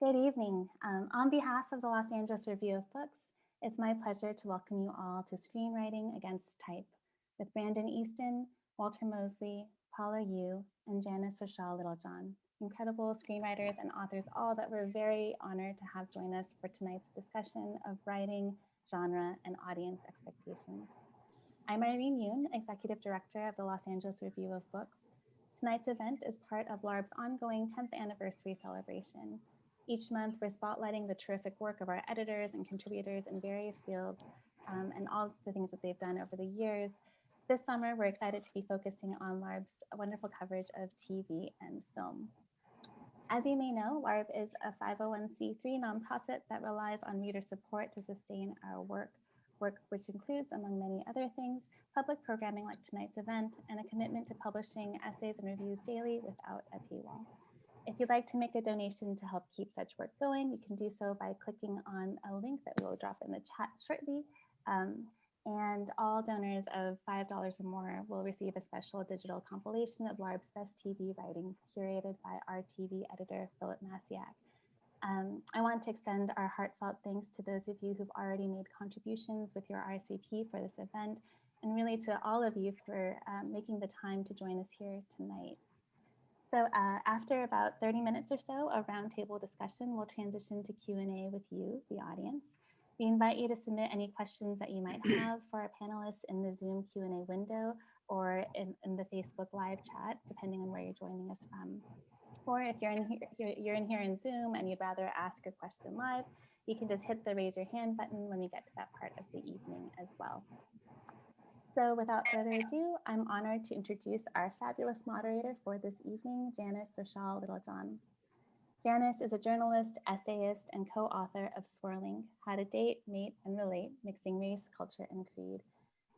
Good evening. On behalf of the Los Angeles Review of Books, it's my pleasure to welcome you all to Screenwriting Against Type with Brandon Easton, Walter Mosley, Paula Yu, and Janice Rhoshalle Littlejohn, incredible screenwriters and authors, all that we're very honored to have join us for tonight's discussion of writing, genre, and audience expectations. I'm Irene Yoon, Executive Director of the Los Angeles Review of Books. Tonight's event is part of LARB's ongoing 10th anniversary celebration. Each month, we're spotlighting the terrific work of our editors and contributors in various fields and all the things that they've done over the years. This summer, we're excited to be focusing on LARB's wonderful coverage of TV and film. As you may know, LARB is a 501c3 nonprofit that relies on reader support to sustain our work which includes, among many other things, public programming like tonight's event and a commitment to publishing essays and reviews daily without a paywall. If you'd like to make a donation to help keep such work going, you can do so by clicking on a link that we'll drop in the chat shortly. And all donors of $5 or more will receive a special digital compilation of LARB's best TV writing curated by our TV editor, Philip Masiak. I want to extend our heartfelt thanks to those of you who've already made contributions with your RSVP for this event, and really to all of you for making the time to join us here tonight. So after about 30 minutes or so of roundtable discussion, we'll transition to Q&A with you, the audience. We invite you to submit any questions that you might have for our panelists in the Zoom Q&A window or in the Facebook live chat, depending on where you're joining us from. Or if you're in here in Zoom and you'd rather ask your question live, you can just hit the raise your hand button when we get to that part of the evening as well. So without further ado, I'm honored to introduce our fabulous moderator for this evening, Janice Rhoshalle Littlejohn. Janice is a journalist, essayist, and co-author of Swirling, How to Date, Mate, and Relate, Mixing Race, Culture, and Creed.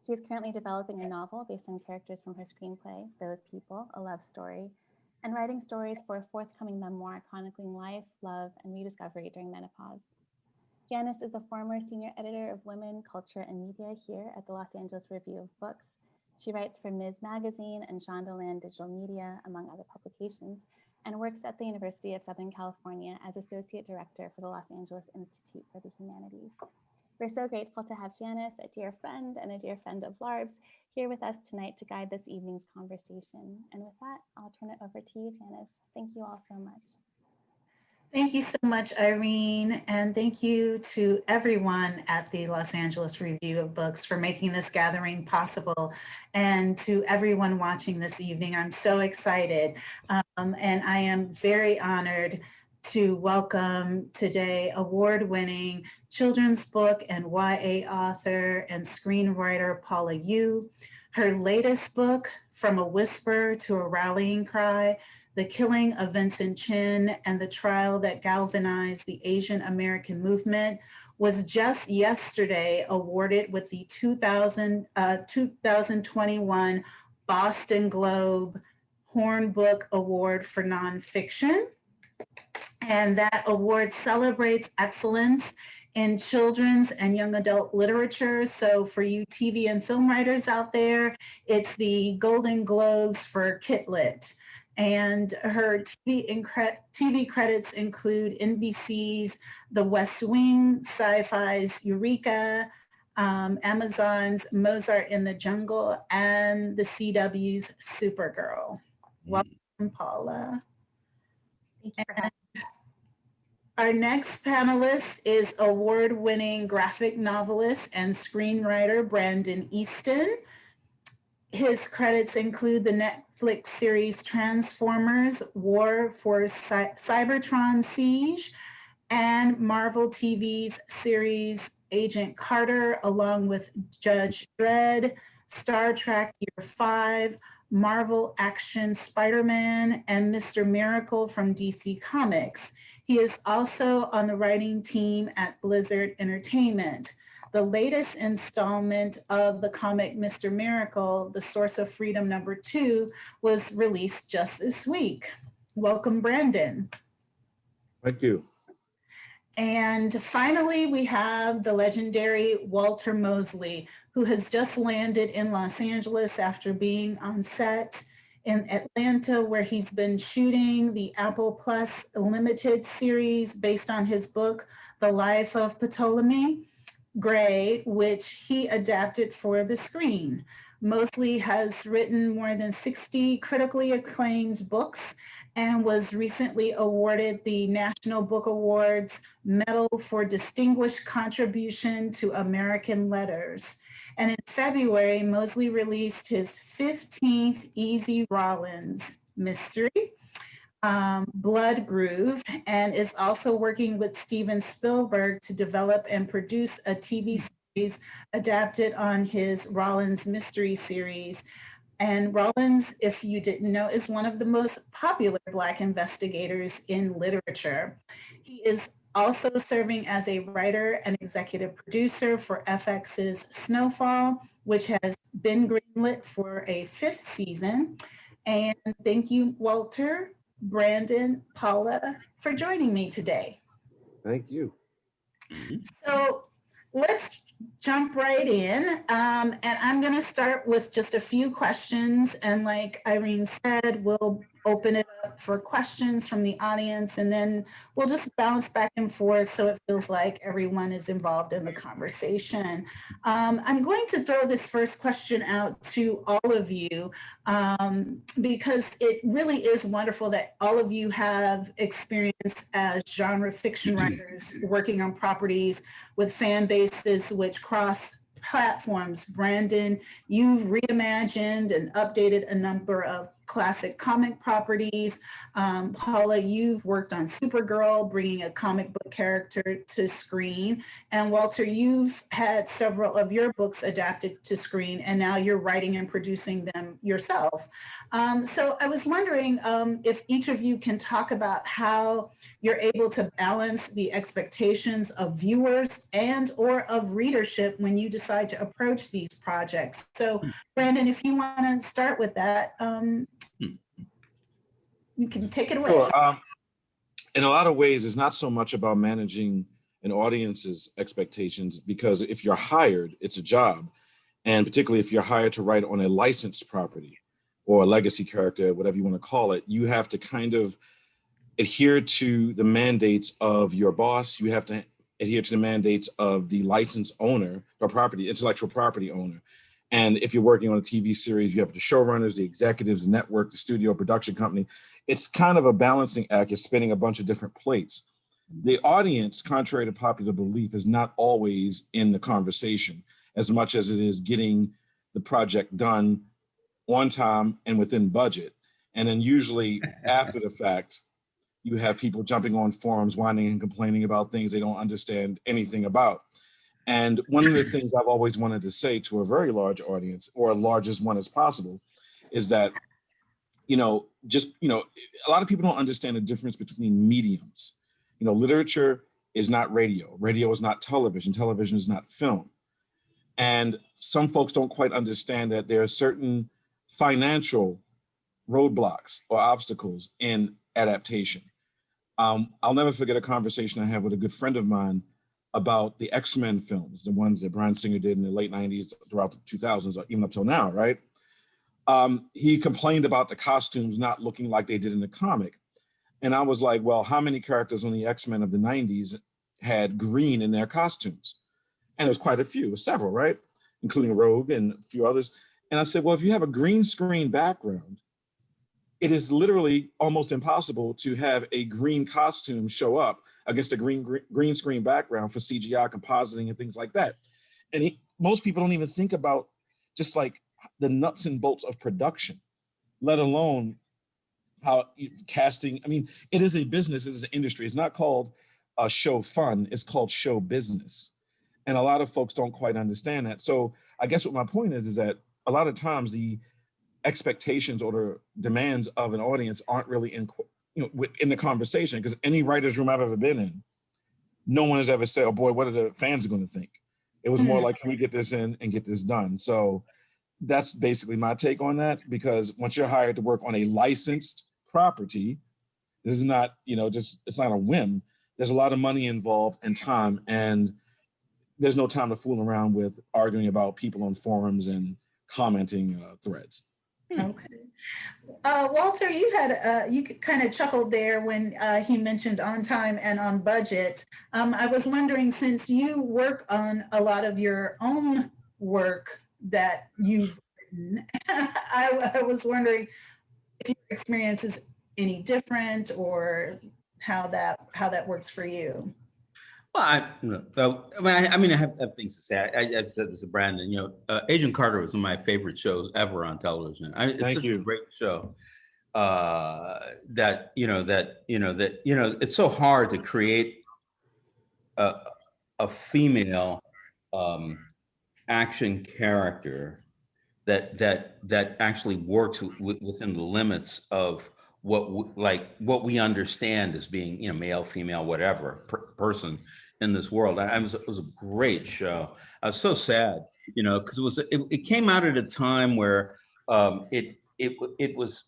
She is currently developing a novel based on characters from her screenplay, Those People, A Love Story, and writing stories for a forthcoming memoir chronicling life, love, and rediscovery during menopause. Janice is the former senior editor of Women, Culture, and Media here at the Los Angeles Review of Books. She writes for Ms. Magazine and Shondaland Digital Media, among other publications, and works at the University of Southern California as Associate Director for the Los Angeles Institute for the Humanities. We're so grateful to have Janice, a dear friend and a dear friend of LARB's, here with us tonight to guide this evening's conversation. And with that, I'll turn it over to you, Janice. Thank you all so much. Thank you so much, Irene, and thank you to everyone at the Los Angeles Review of Books for making this gathering possible, and to everyone watching this evening. I'm so excited, and I am very honored to welcome today award-winning children's book and YA author and screenwriter Paula Yu. Her latest book, From a Whisper to a Rallying Cry, The Killing of Vincent Chin and the Trial That Galvanized the Asian American Movement, was just yesterday awarded with the 2021 Boston Globe Horn Book Award for Nonfiction. And that award celebrates excellence in children's and young adult literature. So for you TV and film writers out there, it's the Golden Globes for Kit Lit. And her TV credits include NBC's The West Wing, Sci-Fi's Eureka, Amazon's Mozart in the Jungle, and the CW's Supergirl. Welcome, Paula. And our next panelist is award-winning graphic novelist and screenwriter Brandon Easton. His credits include the Netflix series Transformers: War for Cybertron Siege and Marvel TV's series Agent Carter, along with Judge Dredd, Star Trek Year 5, Marvel Action Spider-Man, and Mr. Miracle from DC Comics. He is also on the writing team at Blizzard Entertainment. The latest installment of the comic Mr. Miracle, The Source of Freedom #2, was released just this week. Welcome, Brandon. Thank you. And finally, we have the legendary Walter Mosley, who has just landed in Los Angeles after being on set in Atlanta, where he's been shooting the Apple Plus Limited series based on his book, The Life of Ptolemy Gray, which he adapted for the screen. Mosley has written more than 60 critically acclaimed books and was recently awarded the National Book Awards Medal for Distinguished Contribution to American Letters. And in February, Mosley released his 15th Easy Rawlins mystery, Blood Groove, and is also working with Steven Spielberg to develop and produce a TV series adapted on his Rawlins mystery series. And Rawlins, if you didn't know, is one of the most popular Black investigators in literature. He is also serving as a writer and executive producer for FX's Snowfall, which has been greenlit for a 5th season. And thank you, Walter, Brandon, Paula, for joining me today. Thank you. So let's jump right in. And I'm going to start with just a few questions. And like Irene said, we'll open it up for questions from the audience, and then we'll just bounce back and forth so it feels like everyone is involved in the conversation. I'm going to throw this first question out to all of you because it really is wonderful that all of you have experience as genre fiction writers working on properties with fan bases which cross platforms. Brandon, you've reimagined and updated a number of classic comic properties. Paula, you've worked on Supergirl, bringing a comic book character to screen. And Walter, you've had several of your books adapted to screen, and now you're writing and producing them yourself. So I was wondering if each of you can talk about how you're able to balance the expectations of viewers and or of readership when you decide to approach these projects. So Brandon, if you want to start with that, you can take it away. Sure. In a lot of ways, it's not so much about managing an audience's expectations, because if you're hired, it's a job. And particularly if you're hired to write on a licensed property or a legacy character, whatever you want to call it, you have to kind of adhere to the mandates of your boss. You have to adhere to the mandates of the license owner or property, intellectual property owner. And if you're working on a TV series, you have the showrunners, the executives, the network, the studio, production company. It's kind of a balancing act. You're spinning a bunch of different plates. The audience, contrary to popular belief, is not always in the conversation as much as it is getting the project done on time and within budget. And then usually after the fact, you have people jumping on forums, whining and complaining about things they don't understand anything about. And one of the things I've always wanted to say to a very large audience, or as large as one as possible, is that, a lot of people don't understand the difference between mediums. Literature is not radio. Radio is not television. Television is not film. And some folks don't quite understand that there are certain financial roadblocks or obstacles in adaptation. I'll never forget a conversation I had with a good friend of mine about the X-Men films, the ones that Bryan Singer did in the late 90s throughout the 2000s, even up till now, right? He complained about the costumes not looking like they did in the comic. And I was like, well, how many characters on the X-Men of the 90s had green in their costumes? And there's quite a few, several, right? Including Rogue and a few others. And I said, well, if you have a green screen background, it is literally almost impossible to have a green costume show up against a green screen background for CGI compositing and things like that. And most people don't even think about just like the nuts and bolts of production, let alone how casting. I mean, it is a business, it is an industry. It's not called show fun, it's called show business. And a lot of folks don't quite understand that. So I guess what my point is that a lot of times the expectations or the demands of an audience aren't really in the conversation, because any writer's room I've ever been in, no one has ever said, oh boy, what are the fans going to think? It was more like, can we get this in and get this done? So that's basically my take on that, because once you're hired to work on a licensed property, this is not, it's not a whim. There's a lot of money involved and time, and there's no time to fool around with arguing about people on forums and commenting threads. Okay. Walter, you kind of chuckled there when he mentioned on time and on budget. I was wondering, since you work on a lot of your own work that you've written, I was wondering if your experience is any different or how that works for you. Well, I have things to say. I've said this to Brandon. Agent Carter was one of my favorite shows ever on television. It's Thank such you. a great show. It's so hard to create a female action character that actually works within the limits of what we understand as being male, female, whatever person in this world. It was a great show. I was so sad, because it came out at a time where it was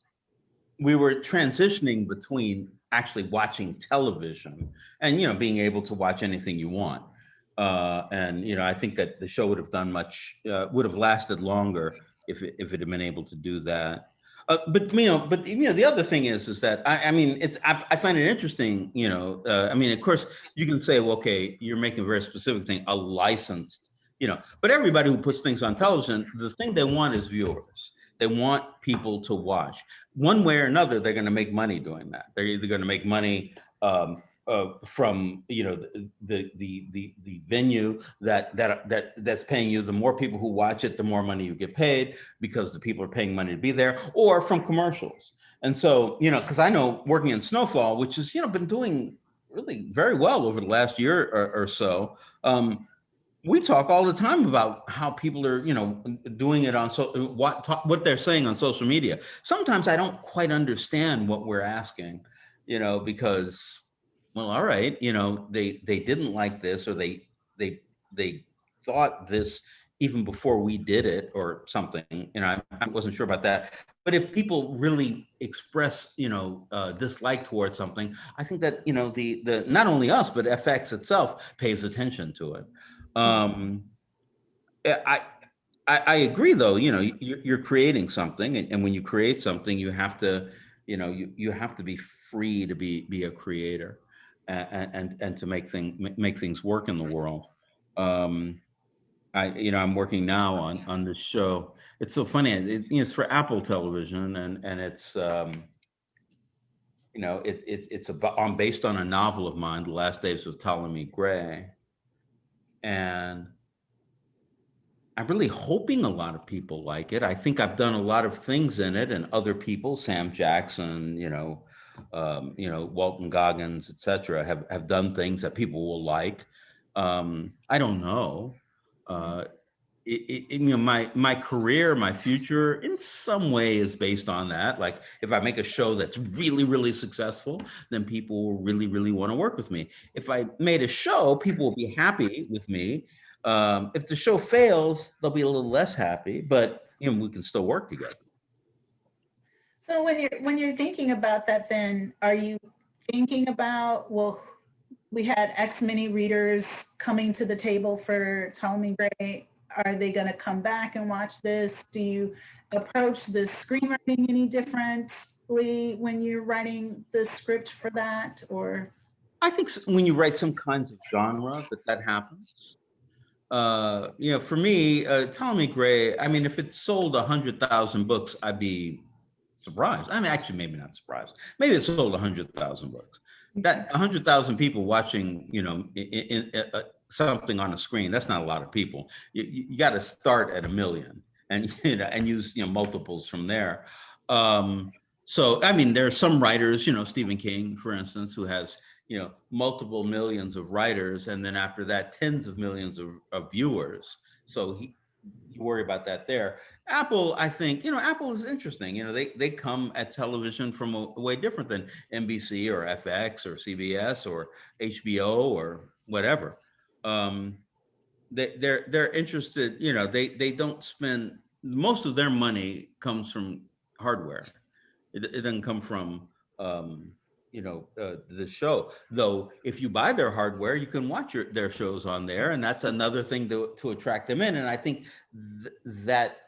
we were transitioning between actually watching television and being able to watch anything you want. I think that the show would have would have lasted longer if it had been able to do that. But the other thing is that I find it interesting. Of course you can say, well, okay, you're making a very specific thing, a licensed, but everybody who puts things on television, the thing they want is viewers. They want people to watch. One way or another, they're going to make money doing that. They're either going to make money from the venue that's paying you. The more people who watch it, the more money you get paid because the people are paying money to be there, or from commercials. And so because I know working in Snowfall, which has been doing really very well over the last year or so. We talk all the time about how people are, doing it on what they're saying on social media. Sometimes I don't quite understand what we're asking, because, well, all right, they didn't like this, or they thought this even before we did it or something. I wasn't sure about that. But if people really express, dislike towards something, I think that the not only us but FX itself pays attention to it. I agree, though. You're creating something, and when you create something, you have to, you have to be free to be a creator, and to make things work in the world. I'm working now on this show. It's so funny. It's for Apple Television, and it's I'm based on a novel of mine, The Last Days of Ptolemy Gray, and I'm really hoping a lot of people like it. I think I've done a lot of things in it, and other people, Sam Jackson, Walton Goggins, etc., have done things that people will like. I don't know. My career, my future, in some way, is based on that. Like, if I make a show that's really, really successful, then people will really, really want to work with me. If I made a show, people will be happy with me. If the show fails, they'll be a little less happy, but we can still work together. So when you're thinking about that, then are you thinking about, well, we had X many readers coming to the table for Ptolemy Gray. Are they going to come back and watch this? Do you approach the screenwriting any differently when you're writing the script for that? Or I think when you write some kinds of genre, that happens. For me, Ptolemy Gray, if it sold 100,000 books, I'd be surprised. Actually, maybe not surprised. Maybe it sold 100,000 books. That 100,000 people watching, something on a screen, that's not a lot of people. You got to start at 1 million and use multiples from there. So there are some writers, Stephen King, for instance, who has multiple millions of writers, and then after that, tens of millions of viewers. So you worry about that there. Apple, I think, Apple is interesting. They come at television from a way different than NBC or FX or CBS or HBO or whatever. They're interested. They don't spend, most of their money comes from hardware. It doesn't come from the show. Though if you buy their hardware, you can watch their shows on there, and that's another thing to attract them in. And I think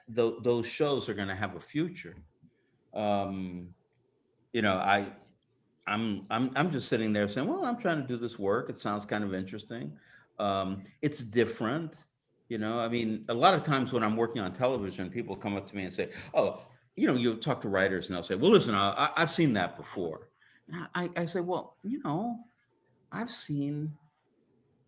those shows are going to have a future. Um, I'm just sitting there saying, well, I'm trying to do this work. It sounds kind of interesting. It's different. I mean, a lot of times when I'm working on television, people come up to me and say, oh, you talk to writers and they'll say, well, listen, I've seen that before. And I say, well, I've seen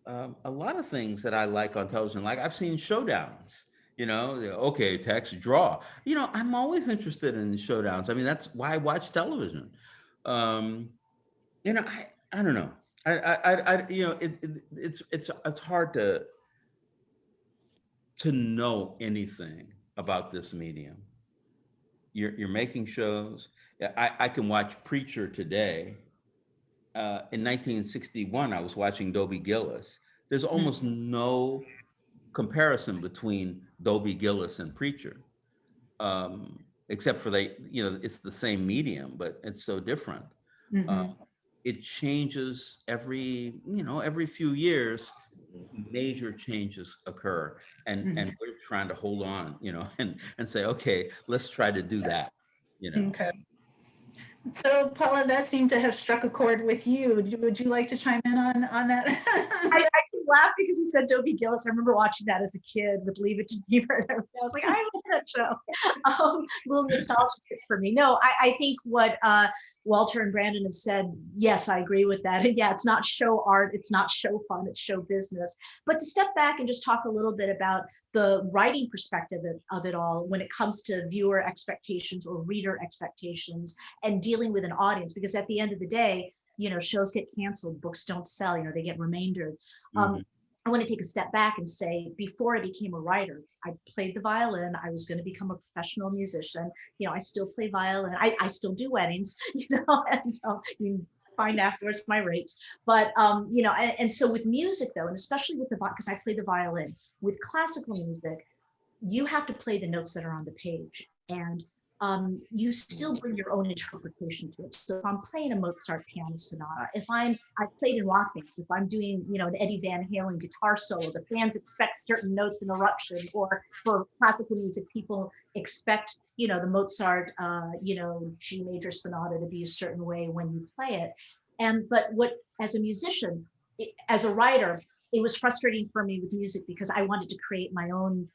a lot of things that I like on television. Like I've seen showdowns, okay, text, draw. I'm always interested in showdowns. I mean, that's why I watch television. I don't know. It's hard to know anything about this medium. You're making shows. I can watch Preacher today. In 1961, I was watching Dobie Gillis. There's almost no comparison between Dobie Gillis and Preacher, except for it's the same medium, but it's so different. It changes every few years. Major changes occur, and we're trying to hold on, and say, okay, let's try to do that. Okay. So Paula, that seemed to have struck a chord with you. Would you like to chime in on that? I can laugh because you said Dobie Gillis. I remember watching that as a kid with Leave It to Beaver. I was like, I love that show. Little nostalgic for me. No, I think what Walter and Brandon have said, yes, I agree with that. And yeah, it's not show art, it's not show fun, it's show business. But to step back and just talk a little bit about the writing perspective of it all when it comes to viewer expectations or reader expectations and dealing with an audience, because at the end of the day, shows get canceled, books don't sell, they get remaindered. I want to take a step back and say, before I became a writer, I played the violin. I was going to become a professional musician. I still play violin. I still do weddings, and you can find afterwards my rates. But, and so with music though, and especially with because I play the violin, with classical music, you have to play the notes that are on the page. And you still bring your own interpretation to it. So if I'm playing a Mozart piano sonata, I've played in rock bands, if I'm doing, an Eddie Van Halen guitar solo, the fans expect certain notes in eruption, or for classical music, people expect, the Mozart, G major sonata to be a certain way when you play it. But as a musician, as a writer, it was frustrating for me with music because I wanted to create my own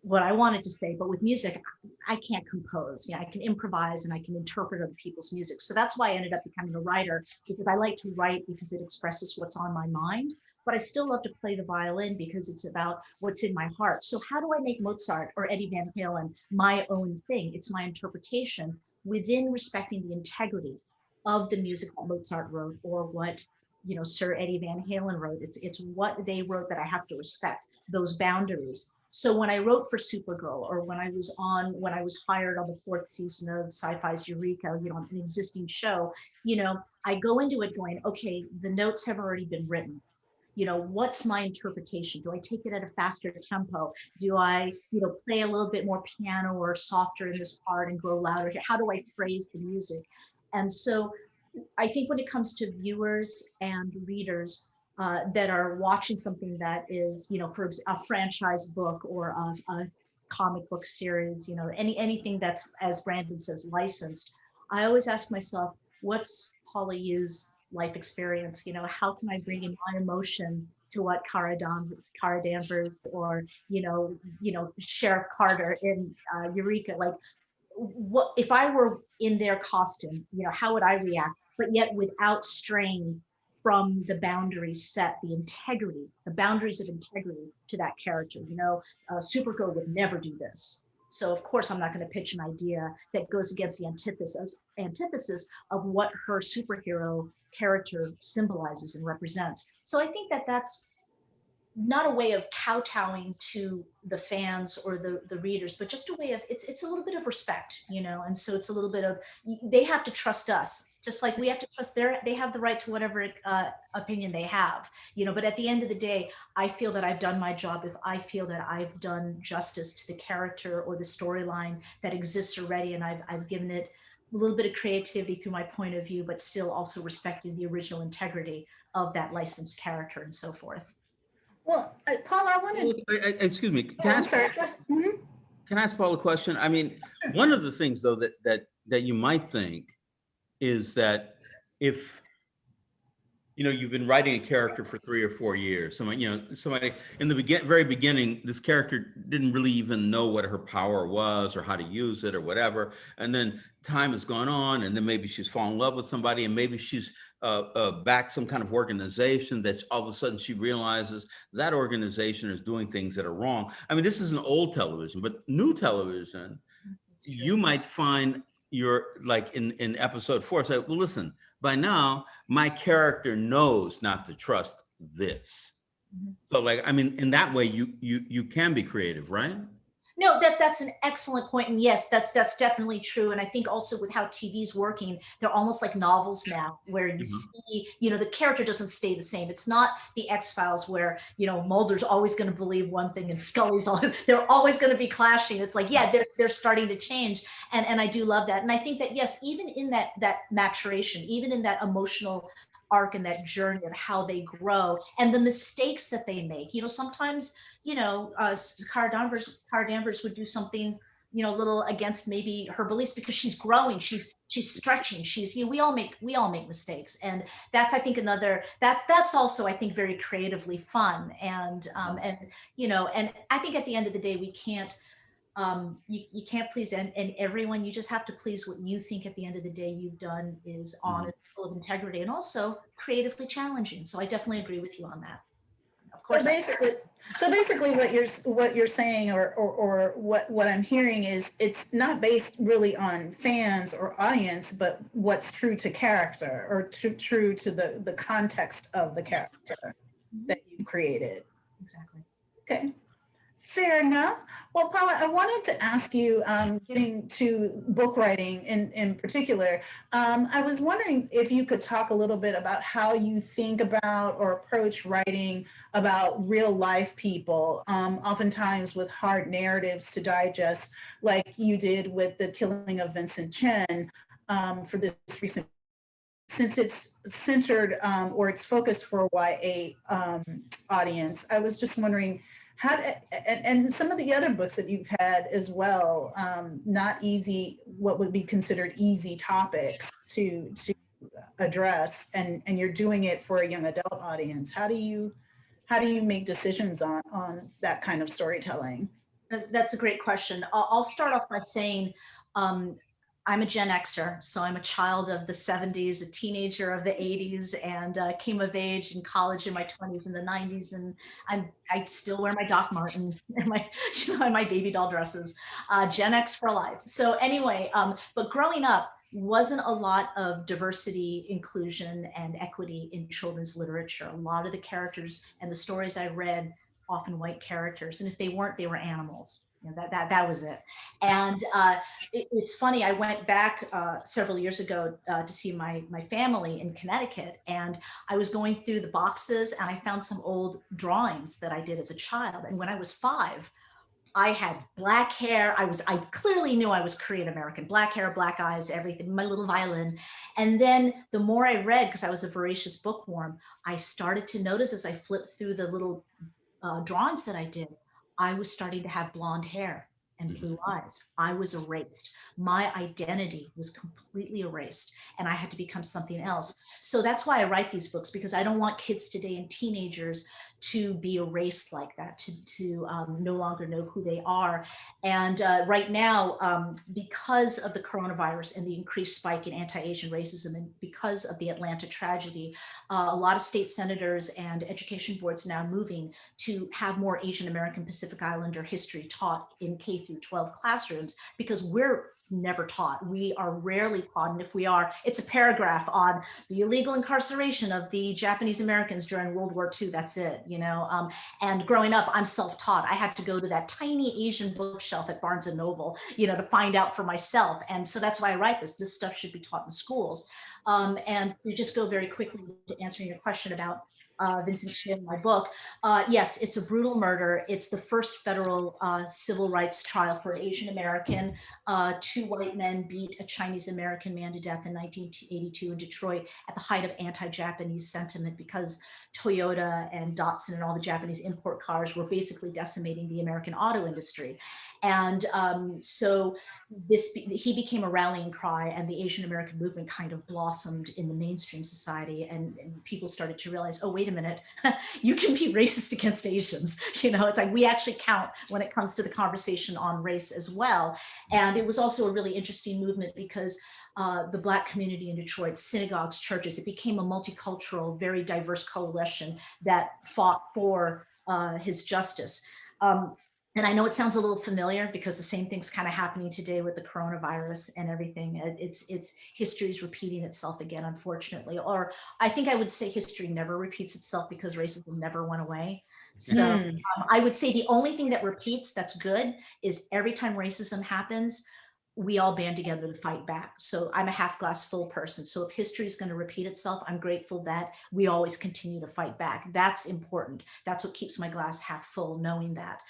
what I wanted to say, but with music, I can't compose. I can improvise and I can interpret other people's music. So that's why I ended up becoming a writer, because I like to write because it expresses what's on my mind, but I still love to play the violin because it's about what's in my heart. So how do I make Mozart or Eddie Van Halen my own thing? It's my interpretation within respecting the integrity of the music that Mozart wrote or what, Sir Eddie Van Halen wrote. It's what they wrote that I have to respect, those boundaries. So when I wrote for Supergirl, or when I was hired on the 4th season of Sci-Fi's Eureka, on an existing show, I go into it going, okay, the notes have already been written. What's my interpretation? Do I take it at a faster tempo? Do I, play a little bit more piano or softer in this part and grow louder here? How do I phrase the music? And so I think when it comes to viewers and readers, that are watching something that is, for a franchise book or a comic book series, anything that's, as Brandon says, licensed, I always ask myself, what's Paula Yu's life experience? How can I bring in my emotion to what Cara Danvers or, Sheriff Carter in Eureka, like, what if I were in their costume, how would I react? But yet without straying from the boundaries set, the boundaries of integrity to that character. Supergirl would never do this. So of course, I'm not going to pitch an idea that goes against the antithesis of what her superhero character symbolizes and represents. So I think that that's not a way of kowtowing to the fans or the readers, but just a way of, it's a little bit of respect, and so it's a little bit of, they have to trust us, just like we have to trust they have the right to whatever opinion they have, but at the end of the day, I feel that I've done my job if I feel that I've done justice to the character or the storyline that exists already, and I've given it little bit of creativity through my point of view, but still also respecting the original integrity of that licensed character and so forth. Well, Paula, I wanted to, Excuse me. oh, I'm sorry. Mhm. Can I ask Paul a question? I mean, one of the things though that you might think is that if you've been writing a character for 3 or 4 years, somebody in the very beginning, this character didn't really even know what her power was or how to use it or whatever, and then time has gone on, and then maybe she's fallen in love with somebody, and maybe she's backed some kind of organization that all of a sudden she realizes that organization is doing things that are wrong. I mean, this is an old television, but new television, you might find like in episode 4, say, well, listen, by now my character knows not to trust this. So like, I mean, in that way you can be creative, right? No, that's an excellent point. And yes, that's definitely true. And I think also with how TV's working, they're almost like novels now, where you see, the character doesn't stay the same. It's not the X-Files where, Mulder's always going to believe one thing and Scully's they're always going to be clashing. It's like, yeah, they're starting to change. And I do love that. And I think that, yes, even in that maturation, even in that emotional arc and that journey of how they grow and the mistakes that they make, sometimes, Cara Danvers would do something, a little against maybe her beliefs because she's growing, she's stretching, we all make mistakes. And that's, I think, that's also, I think, very creatively fun. And I think at the end of the day, we can't, you can't please and everyone. You just have to please what you think at the end of the day you've done is honest, full of integrity, and also creatively challenging. So I definitely agree with you on that. Of course. So basically what you're saying or what I'm hearing is it's not based really on fans or audience, but what's true to character or true to the context of the character that you've created. Exactly. Okay. Fair enough. Well, Paula, I wanted to ask you, getting to book writing in particular, I was wondering if you could talk a little bit about how you think about or approach writing about real life people, oftentimes with hard narratives to digest, like you did with the killing of Vincent Chen for this recent, since it's centered or it's focused for a YA audience. I was just wondering, and some of the other books that you've had as well, not easy, what would be considered easy topics to address, and you're doing it for a young adult audience. How do you make decisions on that kind of storytelling? That's a great question. I'll start off by saying, I'm a Gen Xer, so I'm a child of the 70s, a teenager of the 80s, and came of age in college in my 20s and the 90s. And I still wear my Doc Martens and my, and my baby doll dresses, Gen X for life. So anyway, but growing up wasn't a lot of diversity, inclusion, and equity in children's literature. A lot of the characters and the stories I read, often white characters, and if they weren't, they were animals. That was it. And it's funny, I went back several years ago to see my family in Connecticut, and I was going through the boxes and I found some old drawings that I did as a child. And when I was 5, I had black hair. I clearly knew I was Korean American, black hair, black eyes, everything, my little violin. And then the more I read, because I was a voracious bookworm, I started to notice as I flipped through the little drawings that I did, I was starting to have blonde hair and blue eyes. I was erased. My identity was completely erased, and I had to become something else. So that's why I write these books, because I don't want kids today and teenagers to be erased like that, to no longer know who they are. And right now, because of the coronavirus and the increased spike in anti-Asian racism, and because of the Atlanta tragedy, a lot of state senators and education boards now moving to have more Asian American Pacific Islander history taught in K through 12 classrooms, because we're never taught. We are rarely taught, and if we are, it's a paragraph on the illegal incarceration of the Japanese Americans during World War II. That's it, and growing up, I'm self-taught. I had to go to that tiny Asian bookshelf at Barnes and Noble, to find out for myself. And so that's why I write this. This stuff should be taught in schools. And to just go very quickly to answering your question about Vincent Chin, my book, yes, it's a brutal murder. It's the first federal civil rights trial for Asian American. Two white men beat a Chinese American man to death in 1982 in Detroit at the height of anti-Japanese sentiment because Toyota and Datsun and all the Japanese import cars were basically decimating the American auto industry. And so he became a rallying cry, and the Asian American movement kind of blossomed in the mainstream society, and people started to realize, oh, wait a minute, you can be racist against Asians. You know, it's like we actually count when it comes to the conversation on race as well. And it was also a really interesting movement because the Black community in Detroit, synagogues, churches, it became a multicultural, very diverse coalition that fought for his justice. And I know it sounds a little familiar because the same thing's kind of happening today with the coronavirus and everything. It's history is repeating itself again, unfortunately. Or I think I would say history never repeats itself because racism never went away. So I would say the only thing that repeats that's good is every time racism happens, we all band together to fight back. So I'm a half glass full person. So if history is going to repeat itself, I'm grateful that we always continue to fight back. That's important. That's what keeps my glass half full, knowing that.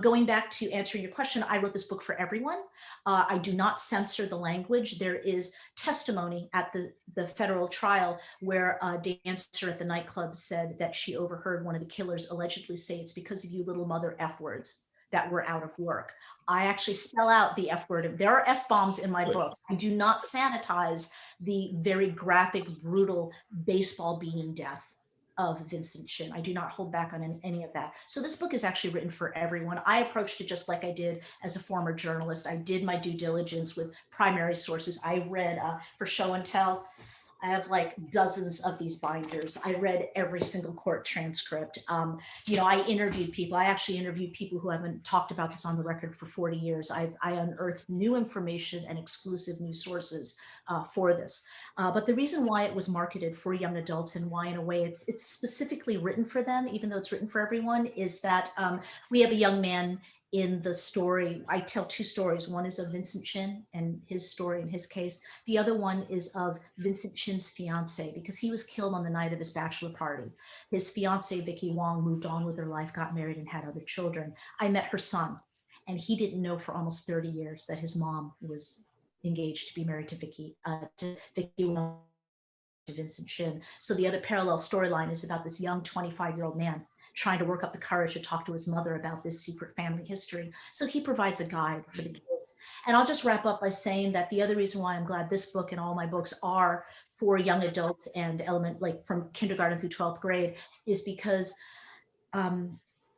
Going back to answering your question, I wrote this book for everyone. I do not censor the language. There is testimony at the federal trial where a dancer at the nightclub said that she overheard one of the killers allegedly say, "It's because of you little mother F words that we're out of work." I actually spell out the F word. There are F bombs in my book. I do not sanitize the very graphic, brutal baseball beating death of Vincent Chin. I do not hold back on any of that. So this book is actually written for everyone. I approached it just like I did as a former journalist. I did my due diligence with primary sources. I read for show and tell. I have like dozens of these binders. I read every single court transcript. You know, I interviewed people. I actually interviewed people who haven't talked about this on the record for 40 years. I unearthed new information and exclusive new sources for this. But the reason why it was marketed for young adults and why in a way it's specifically written for them, even though it's written for everyone, is that we have a young man in the story. I tell two stories. One is of Vincent Chin and his story in his case. The other one is of Vincent Chin's fiance, because he was killed on the night of his bachelor party. His fiance, Vicky Wong, moved on with her life, got married and had other children. I met her son, and he didn't know for almost 30 years that his mom was engaged to be married to Vicky Wong, to Vincent Chin. So the other parallel storyline is about this young 25-year-old man trying to work up the courage to talk to his mother about this secret family history. So he provides a guide for the kids. And I'll just wrap up by saying that the other reason why I'm glad this book and all my books are for young adults and like from kindergarten through 12th grade is because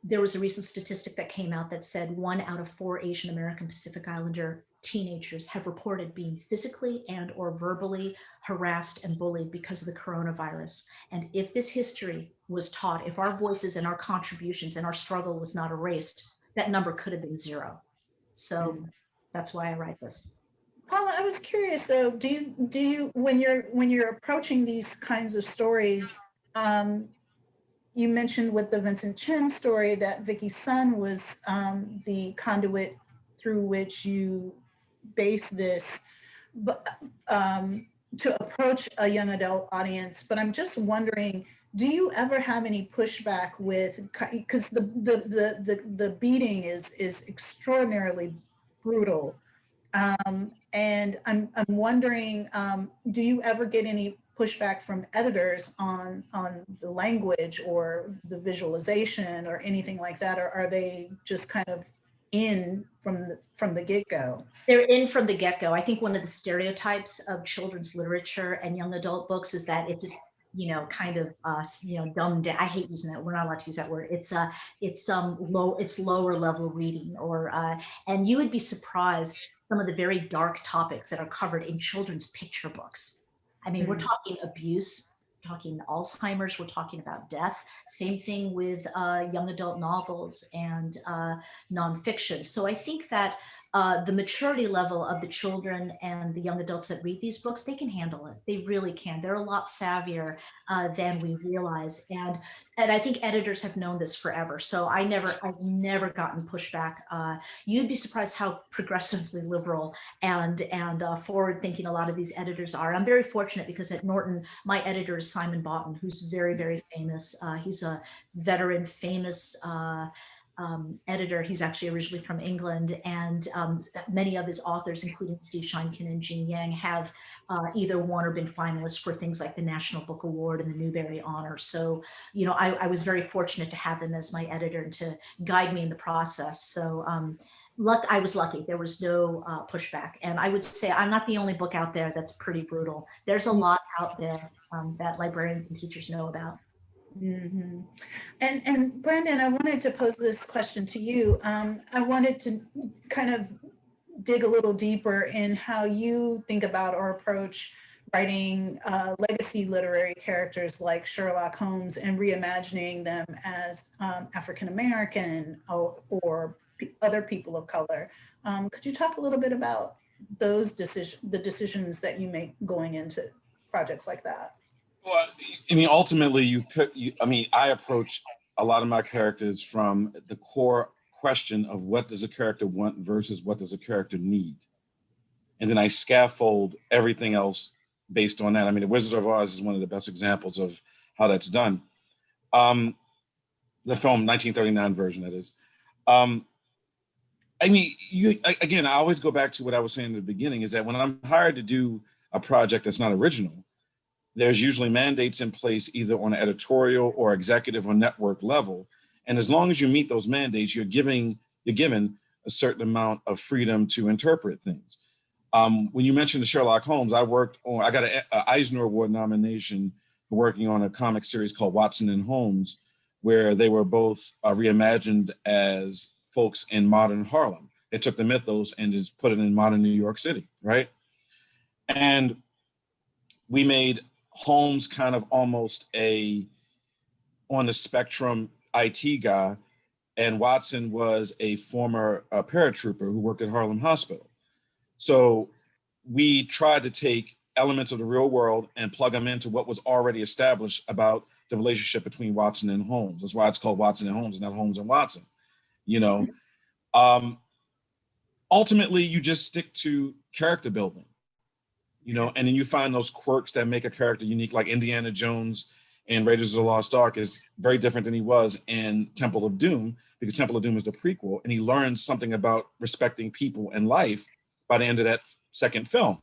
there was a recent statistic that came out that said 1 out of 4 Asian American Pacific Islander teenagers have reported being physically and or verbally harassed and bullied because of the coronavirus. And if this history was taught, if our voices and our contributions and our struggle was not erased, that number could have been 0. So that's why I write this. Paula, I was curious though, do you when you're approaching these kinds of stories, you mentioned with the Vincent Chin story that Vicky's son was the conduit through which you base this, but to approach a young adult audience. But I'm just wondering, do you ever have any pushback with, because the beating is extraordinarily brutal, and I'm wondering, do you ever get any pushback from editors on the language or the visualization or anything like that, or are they just kind of in from the get-go? They're in from the get-go. I think one of the stereotypes of children's literature and young adult books is that it's, you know, kind of dumbed down. I hate using that. We're not allowed to use that word. It's lower level reading, or and you would be surprised some of the very dark topics that are covered in children's picture books. I mean, we're talking abuse, we're talking Alzheimer's, we're talking about death. Same thing with young adult novels and nonfiction. So I think that the maturity level of the children and the young adults that read these books, they can handle it. They really can. They're a lot savvier than we realize. And I think editors have known this forever. So I've never gotten pushback. You'd be surprised how progressively liberal and forward thinking a lot of these editors are. I'm very fortunate because at Norton, my editor is Simon Boughton, who's very, very famous. He's a veteran, famous editor. He's actually originally from England, and many of his authors, including Steve Sheinkin and Jean Yang, have either won or been finalists for things like the National Book Award and the Newbery Honor. So, you know, I was very fortunate to have him as my editor and to guide me in the process. So I was lucky. There was no pushback. And I would say I'm not the only book out there that's pretty brutal. There's a lot out there that librarians and teachers know about. Mm-hmm. And Brandon, I wanted to pose this question to you. I wanted to kind of dig a little deeper in how you think about or approach writing legacy literary characters like Sherlock Holmes and reimagining them as African-American or other people of color. Could you talk a little bit about those the decisions that you make going into projects like that? Well, I mean, ultimately, I approach a lot of my characters from the core question of what does a character want versus what does a character need? And then I scaffold everything else based on that. I mean, The Wizard of Oz is one of the best examples of how that's done. The film, 1939 version, that is. I mean, again, I always go back to what I was saying in the beginning, is that when I'm hired to do a project that's not original, there's usually mandates in place either on an editorial or executive or network level. And as long as you meet those mandates, you're given a certain amount of freedom to interpret things. When you mentioned the Sherlock Holmes, I got an Eisner Award nomination for working on a comic series called Watson and Holmes, where they were both reimagined as folks in modern Harlem. They took the mythos and just put it in modern New York City, right? And we made Holmes kind of almost on the spectrum IT guy, and Watson was a former paratrooper who worked at Harlem Hospital. So we tried to take elements of the real world and plug them into what was already established about the relationship between Watson and Holmes. That's why it's called Watson and Holmes, not Holmes and Watson. You know, ultimately you just stick to character building. You know, and then you find those quirks that make a character unique, like Indiana Jones in Raiders of the Lost Ark is very different than he was in Temple of Doom, because Temple of Doom is the prequel, and he learns something about respecting people and life by the end of that second film.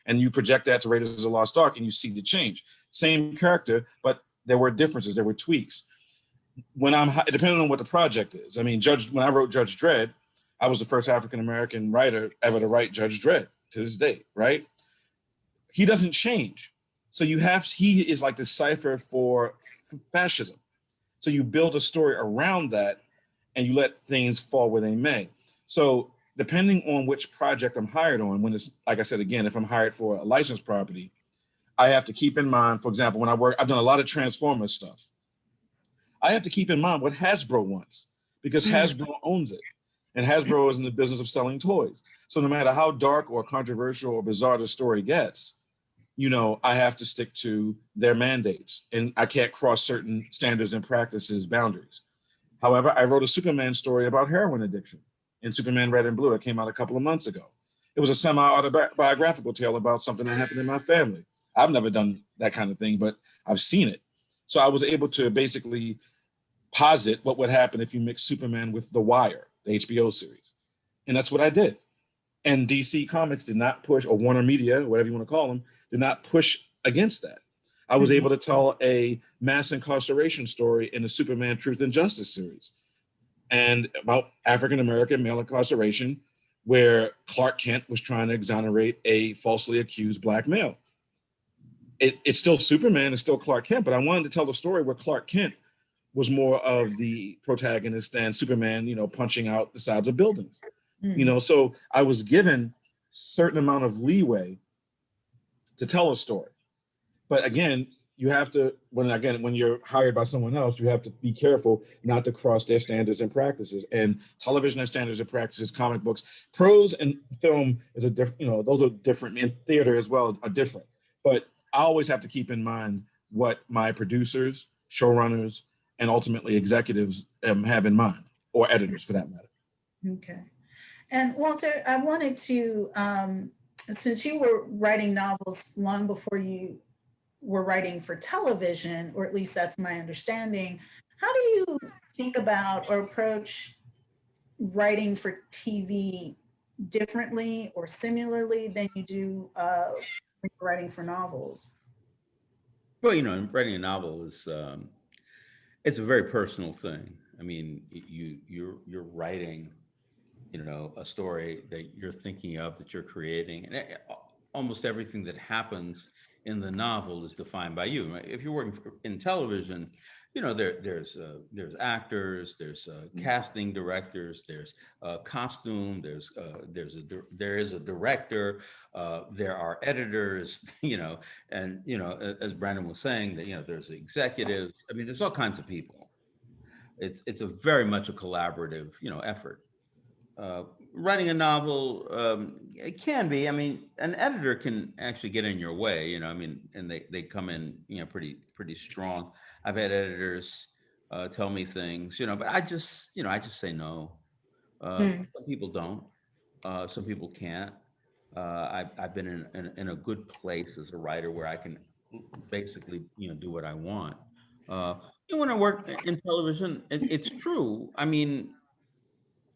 And you project that to Raiders of the Lost Ark and you see the change. Same character, but there were differences, there were tweaks. Depending on what the project is. I mean, when I wrote Judge Dredd, I was the first African-American writer ever to write Judge Dredd to this day, right? He doesn't change. So he is like the cipher for fascism. So you build a story around that and you let things fall where they may. So depending on which project I'm hired on, when it's, like I said, again, if I'm hired for a licensed property, I have to keep in mind, for example, when I've done a lot of Transformers stuff. I have to keep in mind what Hasbro wants, because Hasbro owns it. And Hasbro is in the business of selling toys. So no matter how dark or controversial or bizarre the story gets, you know, I have to stick to their mandates, and I can't cross certain standards and practices boundaries. However, I wrote a Superman story about heroin addiction in Superman Red and Blue. It came out a couple of months ago. It was a semi-autobiographical tale about something that happened in my family. I've never done that kind of thing, but I've seen it. So I was able to basically posit what would happen if you mix Superman with The Wire, the HBO series. And that's what I did. And DC Comics did not push, or Warner Media, whatever you want to call them, did not push against that. I was able to tell a mass incarceration story in the Superman Truth and Justice series, and about African-American male incarceration, where Clark Kent was trying to exonerate a falsely accused Black male. It's still Superman, it's still Clark Kent, but I wanted to tell the story where Clark Kent was more of the protagonist than Superman, you know, punching out the sides of buildings. You know, so I was given certain amount of leeway to tell a story. But again, you have to, when you're hired by someone else, you have to be careful not to cross their standards and practices. And television has standards and practices, comic books, prose and film is a different, those are different, in theater as well are different. But I always have to keep in mind what my producers, showrunners, and ultimately executives have in mind, or editors for that matter. Okay. And Walter, I wanted to, since you were writing novels long before you were writing for television, or at least that's my understanding, how do you think about or approach writing for TV differently or similarly than you do when you're writing for novels? Well, writing a novel is it's a very personal thing. I mean, you're writing, a story that you're thinking of, that you're creating, and almost everything that happens in the novel is defined by you. Right? If you're working in television, there's actors, there's casting directors, there's costume, there is a director, there are editors, and as Brandon was saying, that there's executives. I mean, there's all kinds of people. It's a very much a collaborative effort. Writing a novel, it can be. I mean, an editor can actually get in your way, and they come in, pretty strong. I've had editors tell me things, but I just say no. Some people don't. Some people can't. I've been in a good place as a writer where I can basically, do what I want. When I work in television, it's true. I mean,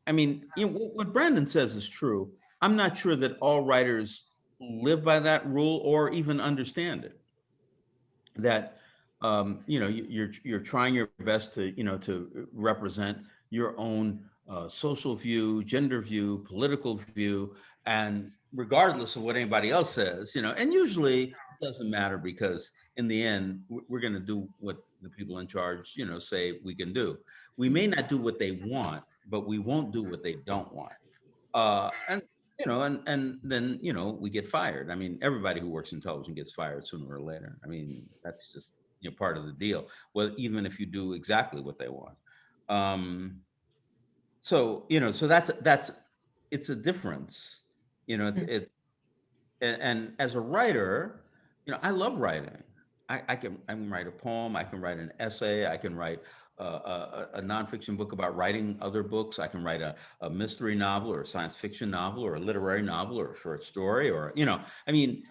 what Brandon says is true. I'm not sure that all writers live by that rule or even understand it. That you're trying your best to to represent your own social view, gender view, political view, and regardless of what anybody else says, and usually it doesn't matter because in the end we're going to do what the people in charge say we can do. We may not do what they want, but we won't do what they don't want. And and then we get fired. I mean, everybody who works in television gets fired sooner or later. I mean, that's just part of the deal. Well, even if you do exactly what they want. So so that's it's a difference. And as a writer, I love writing. I can write a poem, I can write an essay, I can write a nonfiction book about writing other books. I can write a mystery novel or a science fiction novel or a literary novel or a short story or, I mean,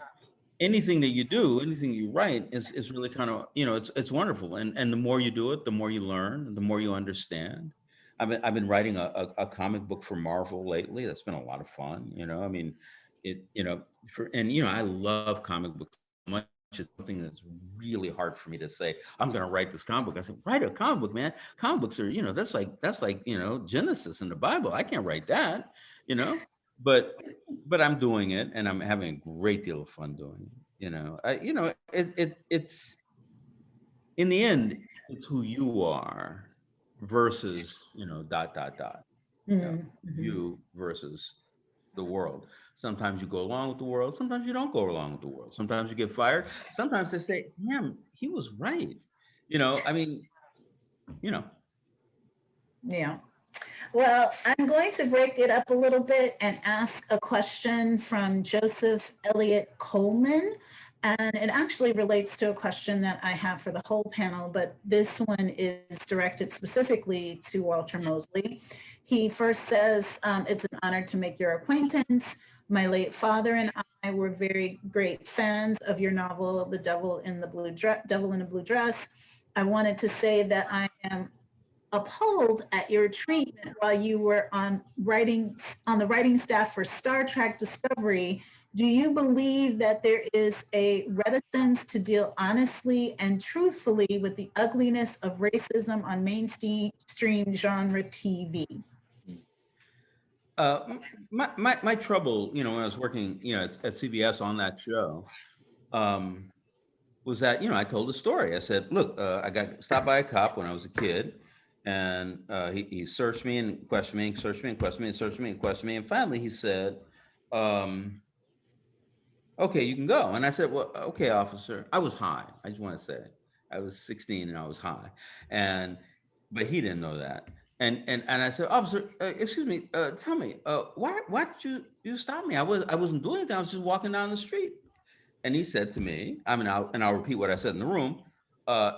anything that you do, anything you write is really kind of, it's wonderful. And the more you do it, the more you learn, the more you understand. I've been writing a comic book for Marvel lately. That's been a lot of fun. I mean, I love comic books so much. It's something that's really hard for me to say, I'm going to write this comic book. I said, write a comic book, man. Comic books are, that's like, Genesis in the Bible. I can't write that, but I'm doing it and I'm having a great deal of fun doing it. It's in the end, it's who you are versus, dot, dot, dot, you versus the world. Sometimes you go along with the world. Sometimes you don't go along with the world. Sometimes you get fired. Sometimes they say, damn, he was right. I mean, Yeah. Well, I'm going to break it up a little bit and ask a question from Joseph Elliott Coleman. And it actually relates to a question that I have for the whole panel, but this one is directed specifically to Walter Mosley. He first says, it's an honor to make your acquaintance. My late father and I were very great fans of your novel, The Devil in a Blue Dress. I wanted to say that I am appalled at your treatment while you were on the writing staff for Star Trek Discovery. Do you believe that there is a reticence to deal honestly and truthfully with the ugliness of racism on mainstream genre TV? My trouble, when I was working, at CBS on that show, was that, I told a story. I said, look, I got stopped by a cop when I was a kid, and he searched me and questioned me, and searched me and questioned me and searched me and questioned me, and finally he said, okay, you can go. And I said, well, okay, officer. I was high. I just want to say I was 16 and I was high. But he didn't know that. And I said, officer, excuse me, tell me, why did you stop me? I wasn't doing anything. I was just walking down the street. And he said to me, I'll repeat what I said in the room.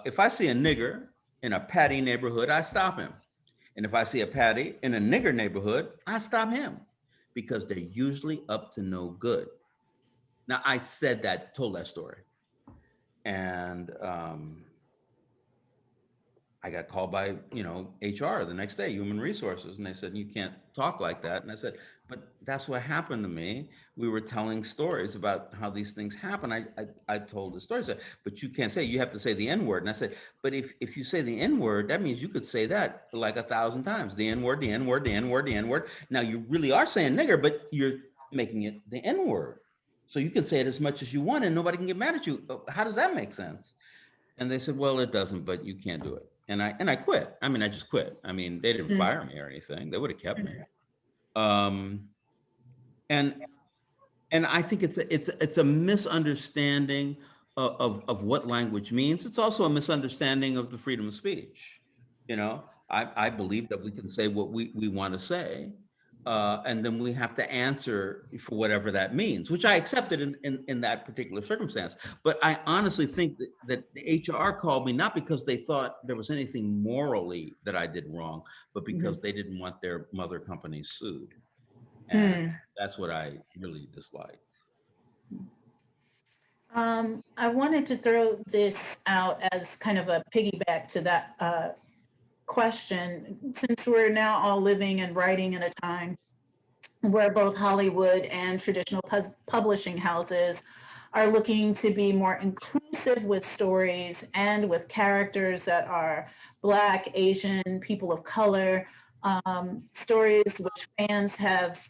If I see a nigger in a Patty neighborhood, I stop him. And if I see a Patty in a nigger neighborhood, I stop him because they're usually up to no good. Now, I told that story. And I got called by, HR the next day, human resources. And they said, you can't talk like that. And I said, but that's what happened to me. We were telling stories about how these things happen. I told the stories, but you can't say, you have to say the N-word. And I said, but if you say the N-word, that means you could say that like 1,000 times, the N-word, the N-word, the N-word, the N-word. Now you really are saying nigger, but you're making it the N-word. So you can say it as much as you want and nobody can get mad at you. How does that make sense? And they said, well, it doesn't, but you can't do it. And I quit. I just quit. They didn't fire me or anything. They would have kept me. And I think it's a misunderstanding of what language means. It's also a misunderstanding of the freedom of speech. I believe that we can say what we want to say. And then we have to answer for whatever that means, which I accepted in that particular circumstance. But I honestly think that the HR called me not because they thought there was anything morally that I did wrong, but because they didn't want their mother company sued. And that's what I really disliked. I wanted to throw this out as kind of a piggyback to that question, since we're now all living and writing in a time where both Hollywood and traditional publishing houses are looking to be more inclusive with stories and with characters that are Black, Asian, people of color, stories which fans have